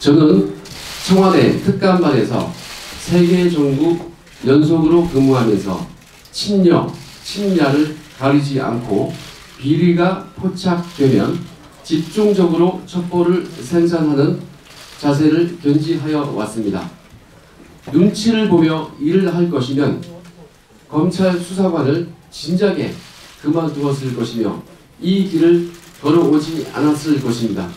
저는 청와대 특감반에서 3개 정부 연속으로 근무하면서 친여, 친야를 가리지 않고 비리가 포착되면 집중적으로 첩보를 생산하는 자세를 견지하여 왔습니다. 눈치를 보며 일을 할 것이면 검찰 수사관을 진작에 그만두었을 것이며 이 길을 걸어오지 않았을 것입니다.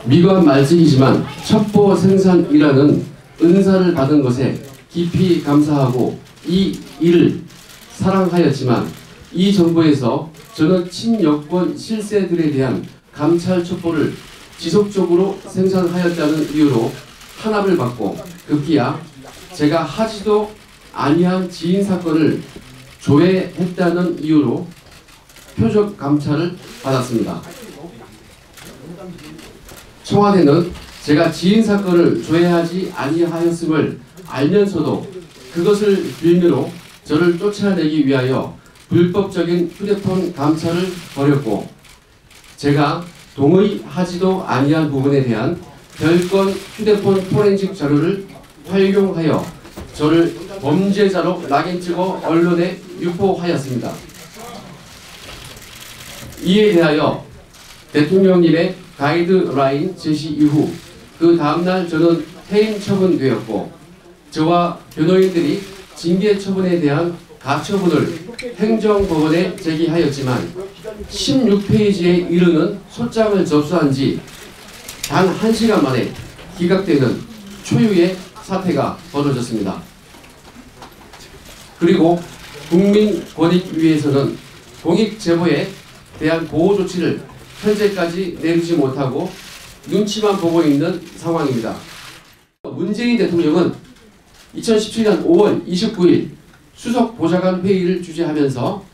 미관 말직이지만 첩보 생산이라는 은사를 받은 것에 깊이 감사하고 이 일을 사랑하였지만 이 정부에서 저는 친여권 실세들에 대한 감찰 첩보를 지속적으로 생산하였다는 이유로 탄압을 받고 급기야 제가 하지도 아니한 지인 사건을 조회했다는 이유로 표적 감찰을 받았습니다. 청와대는 제가 지인 사건을 조회하지 아니하였음을 알면서도 그것을 빌미로 저를 쫓아내기 위하여 불법적인 휴대폰 감찰을 벌였고 제가 동의하지도 아니한 부분에 대한 별건 휴대폰 포렌식 자료를 활용하여 저를 범죄자로 낙인 찍어 언론에 유포하였습니다. 이에 대하여 대통령님의 가이드라인 제시 이후 그 다음날 저는 해임 처분되었고 저와 변호인들이 징계 처분에 대한 가처분을 행정법원에 제기하였지만 16페이지에 이르는 소장을 접수한 지 단 1시간 만에 기각되는 초유의 사태가 벌어졌습니다. 그리고 국민권익위에서는 공익제보에 대한 보호조치를 현재까지 내리지 못하고 눈치만 보고 있는 상황입니다. 문재인 대통령은 2017년 5월 29일 수석보좌관 회의를 주재하면서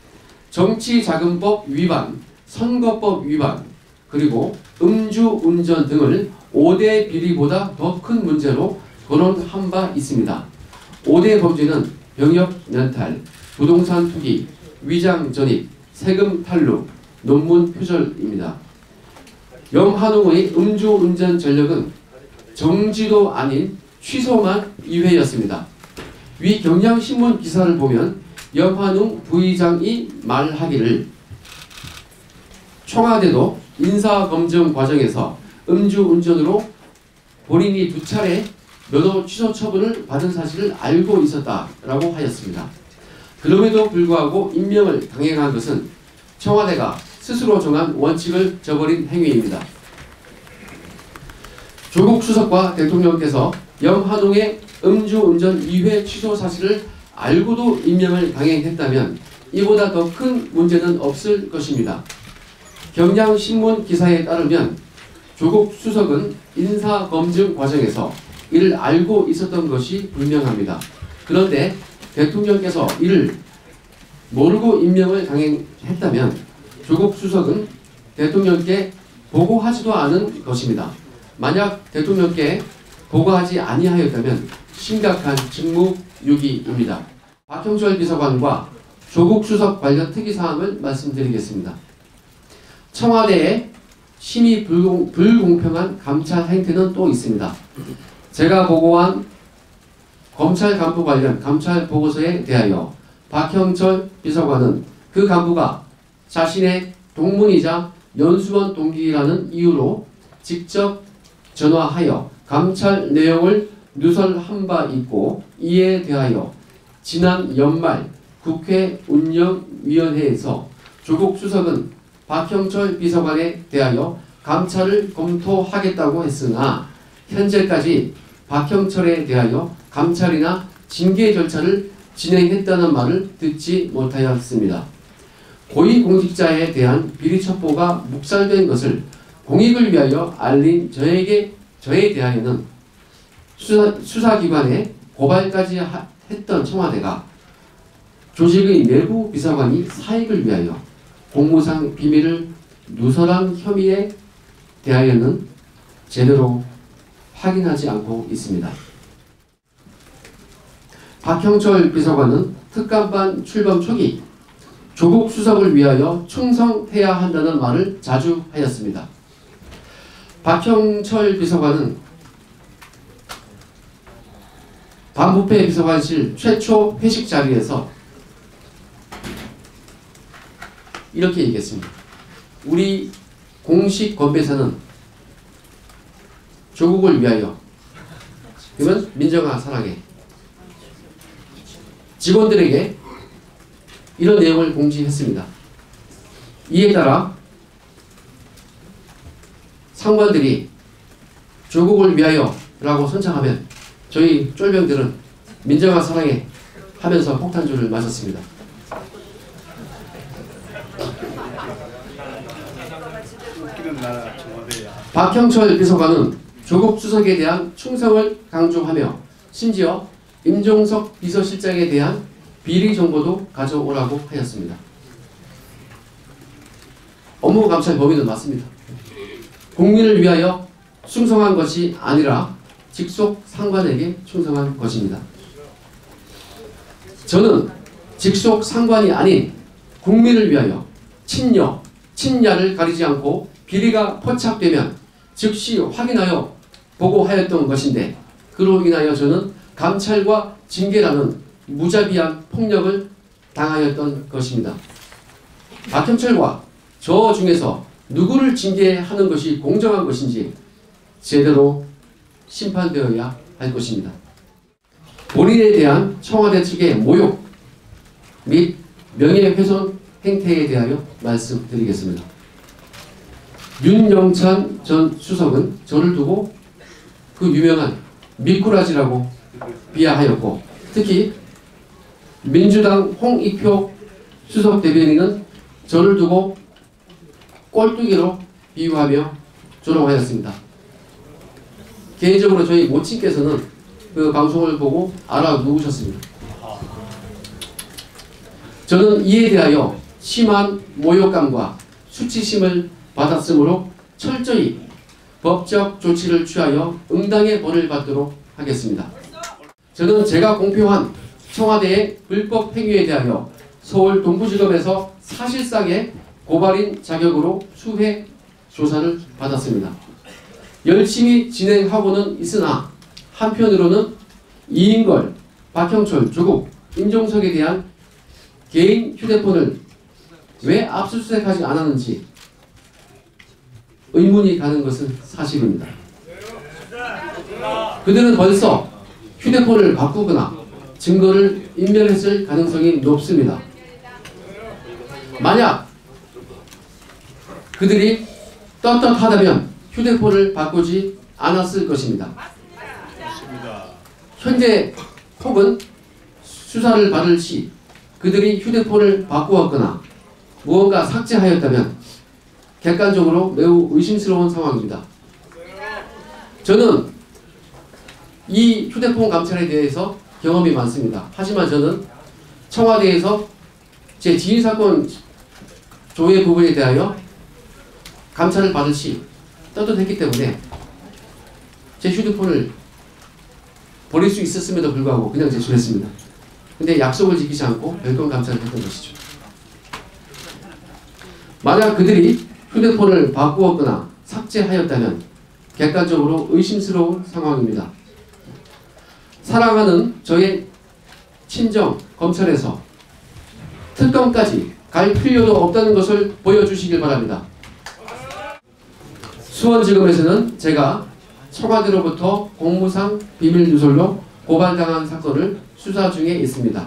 정치자금법 위반, 선거법 위반, 그리고 음주운전 등을 5대 비리보다 더 큰 문제로 거론한 바 있습니다. 5대 범죄는 병역 면탈, 부동산 투기, 위장 전입, 세금 탈루, 논문 표절입니다. 염한웅의 음주운전 전력은 정지도 아닌 취소만 2회였습니다. 위 경향신문 기사를 보면 염한웅 부의장이 말하기를 청와대도 인사검증 과정에서 음주운전으로 본인이 2차례 면허 취소 처분을 받은 사실을 알고 있었다라고 하였습니다. 그럼에도 불구하고 임명을 강행한 것은 청와대가 스스로 정한 원칙을 저버린 행위입니다. 조국 수석과 대통령께서 염한웅의 음주운전 2회 취소 사실을 알고도 임명을 강행했다면 이보다 더 큰 문제는 없을 것입니다. 경향신문 기사에 따르면 조국 수석은 인사검증 과정에서 이를 알고 있었던 것이 분명합니다. 그런데 대통령께서 이를 모르고 임명을 강행했다면 조국 수석은 대통령께 보고하지도 않은 것입니다. 만약 대통령께 보고하지 아니하였다면 심각한 직무유기입니다. 박형철 비서관과 조국 수석 관련 특이사항을 말씀드리겠습니다. 청와대의 심히 불공평한 감찰 행태는 또 있습니다. 제가 보고한 검찰 간부 관련 감찰 보고서에 대하여 박형철 비서관은 그 간부가 자신의 동문이자 연수원 동기라는 이유로 직접 전화하여 감찰 내용을 누설한 바 있고 이에 대하여 지난 연말 국회 운영위원회에서 조국 수석은 박형철 비서관에 대하여 감찰을 검토하겠다고 했으나 현재까지 박형철에 대하여 감찰이나 징계 절차를 진행했다는 말을 듣지 못하였습니다. 고위공직자에 대한 비리 첩보가 묵살된 것을 공익을 위하여 알린 저에 대하여는 수사기관에 고발까지 했던 청와대가 조직의 내부 비서관이 사익을 위하여 공무상 비밀을 누설한 혐의에 대하여는 제대로 확인하지 않고 있습니다. 박형철 비서관은 특감반 출범 초기 조국 수석을 위하여 충성해야 한다는 말을 자주 하였습니다. 박형철 비서관은 반부패 비서관실 최초 회식 자리에서 이렇게 얘기했습니다. 우리 공식 건배사는 조국을 위하여, 그러면 민정아 사랑해, 직원들에게 이런 내용을 공지했습니다. 이에 따라 상관들이 조국을 위하여 라고 선창하면 저희 쫄병들은 민정아 사랑해 하면서 폭탄주를 맞았습니다. 박형철 비서관은 조국 수석에 대한 충성을 강조하며 심지어 임종석 비서실장에 대한 비리 정보도 가져오라고 하였습니다. 업무 감찰 범위는 맞습니다. 국민을 위하여 충성한 것이 아니라 직속 상관에게 충성한 것입니다. 저는 직속 상관이 아닌 국민을 위하여 친여, 친야를 가리지 않고 비리가 포착되면 즉시 확인하여 보고하였던 것인데, 그로 인하여 저는 감찰과 징계라는 무자비한 폭력을 당하였던 것입니다. 박형철과 저 중에서 누구를 징계하는 것이 공정한 것인지 제대로 심판되어야 할 것입니다. 본인에 대한 청와대 측의 모욕 및 명예훼손 행태에 대하여 말씀드리겠습니다. 윤영찬 전 수석은 저를 두고 그 유명한 미꾸라지라고 비하하였고, 특히 민주당 홍익표 수석 대변인은 저를 두고 꼴뚜기로 비유하며 조롱하였습니다. 개인적으로 저희 모친께서는 그 방송을 보고 알아누우셨습니다. 저는 이에 대하여 심한 모욕감과 수치심을 받았으므로 철저히 법적 조치를 취하여 응당의 벌을 받도록 하겠습니다. 저는 제가 공표한 청와대의 불법 행위에 대하여 서울 동부지검에서 사실상의 고발인 자격으로 수회 조사를 받았습니다. 열심히 진행하고는 있으나 한편으로는 이인걸, 박형철, 조국, 임종석에 대한 개인 휴대폰을 왜 압수수색하지 않았는지 의문이 가는 것은 사실입니다. 그들은 벌써 휴대폰을 바꾸거나 증거를 인멸했을 가능성이 높습니다. 만약 그들이 떳떳하다면 휴대폰을 바꾸지 않았을 것입니다. 현재 혹은 수사를 받을 시 그들이 휴대폰을 바꾸었거나 무언가 삭제하였다면 객관적으로 매우 의심스러운 상황입니다. 저는 이 휴대폰 감찰에 대해서 경험이 많습니다. 하지만 저는 청와대에서 제 지인사건 조회 부분에 대하여 감찰을 받을 시 떳떳했기 때문에 제 휴대폰을 버릴 수 있었음에도 불구하고 그냥 제출했습니다. 근데 약속을 지키지 않고 별건 감찰을 했던 것이죠. 만약 그들이 휴대폰을 바꾸었거나 삭제하였다면 객관적으로 의심스러운 상황입니다. 사랑하는 저의 친정 검찰에서 특검까지 갈 필요도 없다는 것을 보여주시길 바랍니다. 수원지검에서는 제가 청와대로부터 공무상 비밀 누설로 고발당한 사건을 수사 중에 있습니다.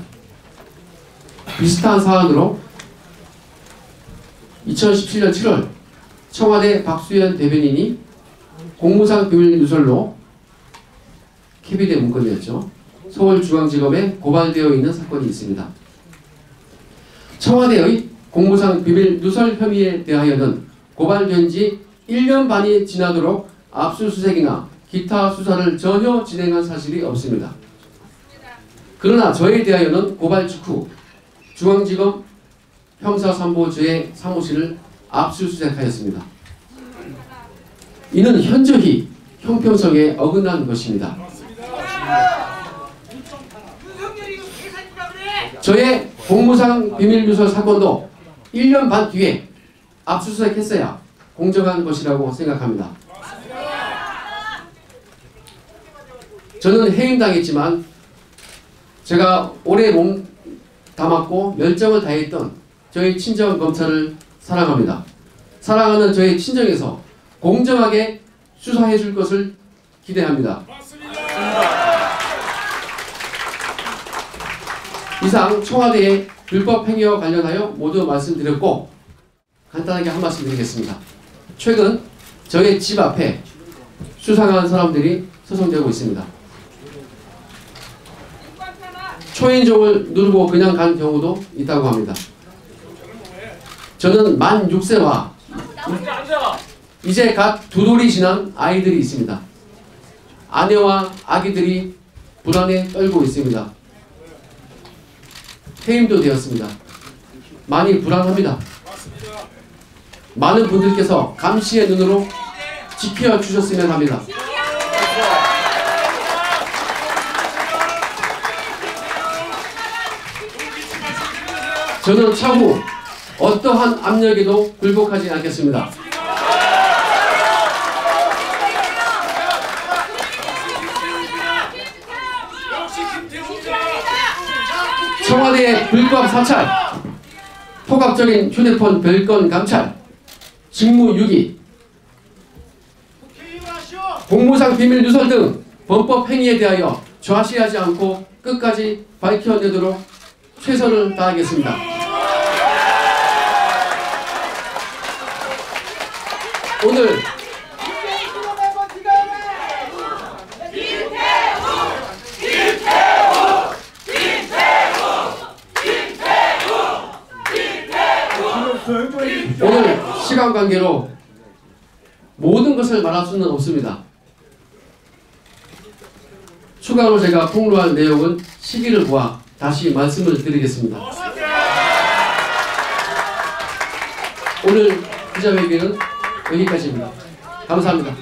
비슷한 사안으로 2017년 7월 청와대 박수현 대변인이 공무상 비밀 누설로 KB대 문건이었죠. 서울중앙지검에 고발되어 있는 사건이 있습니다. 청와대의 공무상 비밀 누설 혐의에 대하여는 고발된 지 1년 반이 지나도록 압수수색이나 기타 수사를 전혀 진행한 사실이 없습니다. 그러나 저에 대하여는 고발 직후 중앙지검 형사삼보조의 사무실을 압수수색하였습니다. 이는 현저히 형평성에 어긋난 것입니다. 저의 공무상 비밀누설 사건도 1년 반 뒤에 압수수색했어야 공정한 것이라고 생각합니다. 저는 해임당했지만 제가 오래 몸 담았고 열정을 다했던 저희 친정 검찰을 사랑합니다. 사랑하는 저희 친정에서 공정하게 수사해 줄 것을 기대합니다. 이상 청와대의 불법 행위와 관련하여 모두 말씀드렸고 간단하게 한 말씀 드리겠습니다. 최근 저의 집 앞에 수상한 사람들이 소송되고 있습니다. 초인종을 누르고 그냥 간 경우도 있다고 합니다. 저는 만 6세와 이제 갓 2돌이 지난 아이들이 있습니다. 아내와 아기들이 불안에 떨고 있습니다. 해임도 되었습니다. 많이 불안합니다. 많은 분들께서 감시의 눈으로 지켜주셨으면 합니다. 저는 차후 어떠한 압력에도 굴복하지 않겠습니다. 청와대의 불법 사찰, 포괄적인 휴대폰 별건 감찰, 직무유기, 공무상 비밀 누설 등 범법 행위에 대하여 좌시하지 않고 끝까지 밝혀내도록 최선을 다하겠습니다. 오늘 시간 관계로 모든 것을 말할 수는 없습니다. 추가로 제가 폭로할 내용은 시기를 보아 다시 말씀을 드리겠습니다. 오늘 기자회견은 여기까지입니다. 감사합니다.